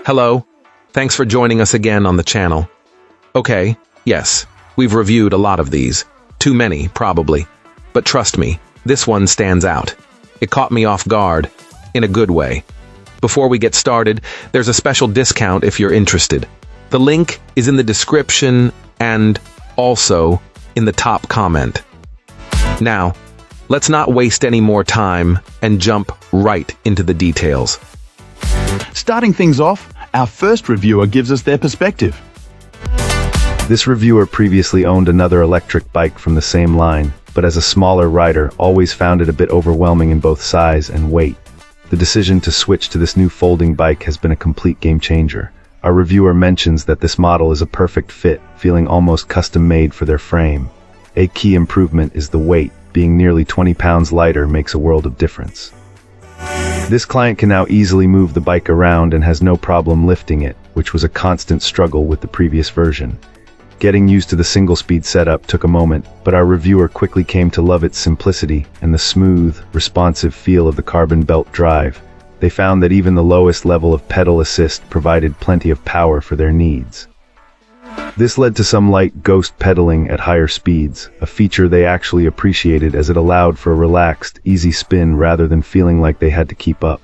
Hello, thanks for joining us again on the channel. Okay, yes, we've reviewed a lot of these. Too many, probably. But trust me, this one stands out. It caught me off guard, in a good way. Before we get started, there's a special discount if you're interested. The link is in the description and also in the top comment. Now, let's not waste any more time and jump right into the details. Starting things off, our first reviewer gives us their perspective. This reviewer previously owned another electric bike from the same line, but as a smaller rider, always found it a bit overwhelming in both size and weight. The decision to switch to this new folding bike has been a complete game changer. Our reviewer mentions that this model is a perfect fit, feeling almost custom-made for their frame. A key improvement is the weight. Being nearly 20 pounds lighter makes a world of difference. This client can now easily move the bike around and has no problem lifting it, which was a constant struggle with the previous version. Getting used to the single-speed setup took a moment, but our reviewer quickly came to love its simplicity and the smooth, responsive feel of the carbon belt drive. They found that even the lowest level of pedal assist provided plenty of power for their needs. This led to some light ghost pedaling at higher speeds, a feature they actually appreciated as it allowed for a relaxed, easy spin rather than feeling like they had to keep up.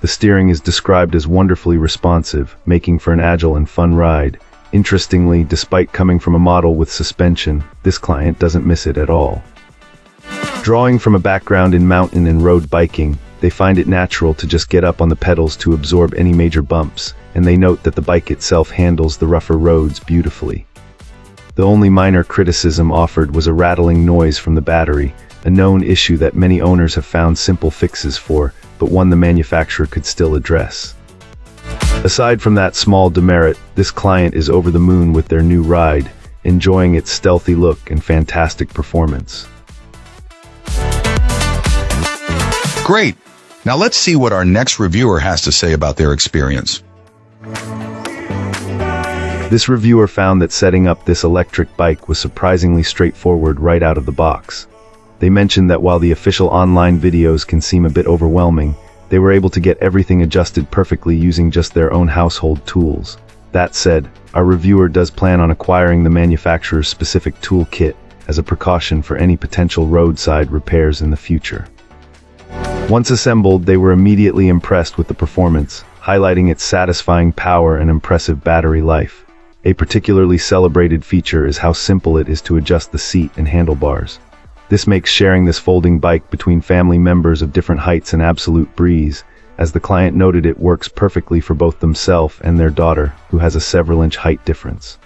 The steering is described as wonderfully responsive, making for an agile and fun ride. Interestingly, despite coming from a model with suspension, this client doesn't miss it at all. Drawing from a background in mountain and road biking, they find it natural to just get up on the pedals to absorb any major bumps, and they note that the bike itself handles the rougher roads beautifully. The only minor criticism offered was a rattling noise from the battery, a known issue that many owners have found simple fixes for, but one the manufacturer could still address. Aside from that small demerit, this client is over the moon with their new ride, enjoying its stealthy look and fantastic performance. Great! Now let's see what our next reviewer has to say about their experience. This reviewer found that setting up this electric bike was surprisingly straightforward right out of the box. They mentioned that while the official online videos can seem a bit overwhelming, they were able to get everything adjusted perfectly using just their own household tools. That said, our reviewer does plan on acquiring the manufacturer's specific toolkit as a precaution for any potential roadside repairs in the future. Once assembled, they were immediately impressed with the performance, highlighting its satisfying power and impressive battery life. A particularly celebrated feature is how simple it is to adjust the seat and handlebars. This makes sharing this folding bike between family members of different heights an absolute breeze. As the client noted, it works perfectly for both themselves and their daughter, who has a several-inch height difference.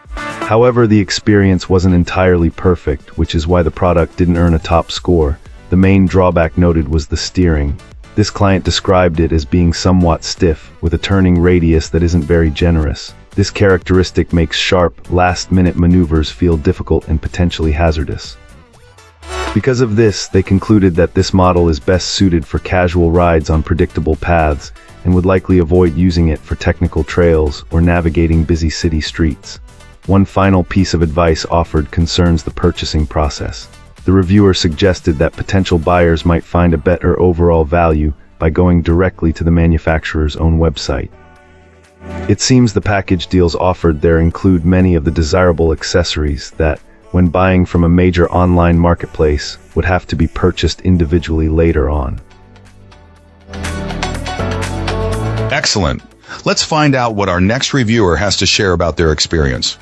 However, the experience wasn't entirely perfect, which is why the product didn't earn a top score. The main drawback noted was the steering. This client described it as being somewhat stiff, with a turning radius that isn't very generous. This characteristic makes sharp, last-minute maneuvers feel difficult and potentially hazardous. Because of this, they concluded that this model is best suited for casual rides on predictable paths, and would likely avoid using it for technical trails or navigating busy city streets. One final piece of advice offered concerns the purchasing process. The reviewer suggested that potential buyers might find a better overall value by going directly to the manufacturer's own website. It seems the package deals offered there include many of the desirable accessories that, when buying from a major online marketplace, would have to be purchased individually later on. Excellent. Let's find out what our next reviewer has to share about their experience.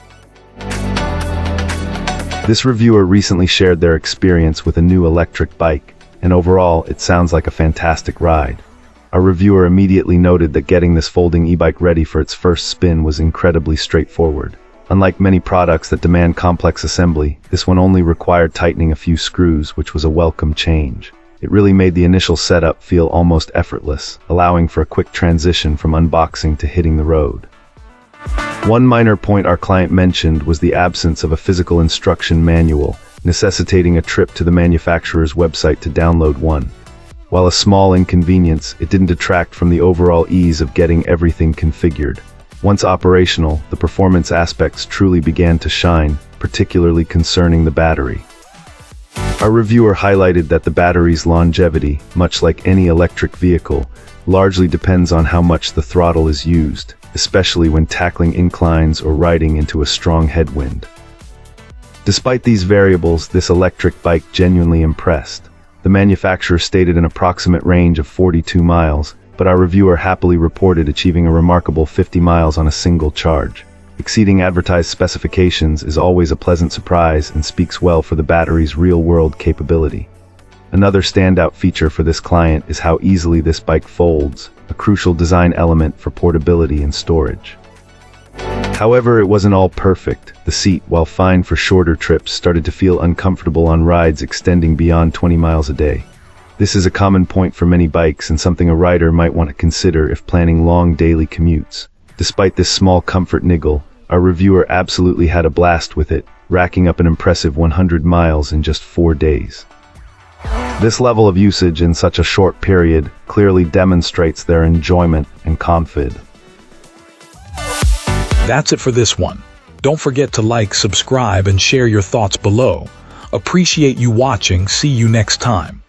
This reviewer recently shared their experience with a new electric bike, and overall, it sounds like a fantastic ride. Our reviewer immediately noted that getting this folding e-bike ready for its first spin was incredibly straightforward. Unlike many products that demand complex assembly, this one only required tightening a few screws, which was a welcome change. It really made the initial setup feel almost effortless, allowing for a quick transition from unboxing to hitting the road. One minor point our client mentioned was the absence of a physical instruction manual, necessitating a trip to the manufacturer's website to download one. While a small inconvenience, it didn't detract from the overall ease of getting everything configured. Once operational, the performance aspects truly began to shine, particularly concerning the battery. Our reviewer highlighted that the battery's longevity, much like any electric vehicle, largely depends on how much the throttle is used, especially when tackling inclines or riding into a strong headwind. Despite these variables, this electric bike genuinely impressed. The manufacturer stated an approximate range of 42 miles, but our reviewer happily reported achieving a remarkable 50 miles on a single charge. Exceeding advertised specifications is always a pleasant surprise and speaks well for the battery's real-world capability. Another standout feature for this client is how easily this bike folds, a crucial design element for portability and storage. However, it wasn't all perfect. The seat, while fine for shorter trips, started to feel uncomfortable on rides extending beyond 20 miles a day. This is a common point for many bikes and something a rider might want to consider if planning long daily commutes. Despite this small comfort niggle, our reviewer absolutely had a blast with it, racking up an impressive 100 miles in just 4 days. This level of usage in such a short period clearly demonstrates their enjoyment and confidence. That's it for this one. Don't forget to like, subscribe, and share your thoughts below. Appreciate you watching. See you next time.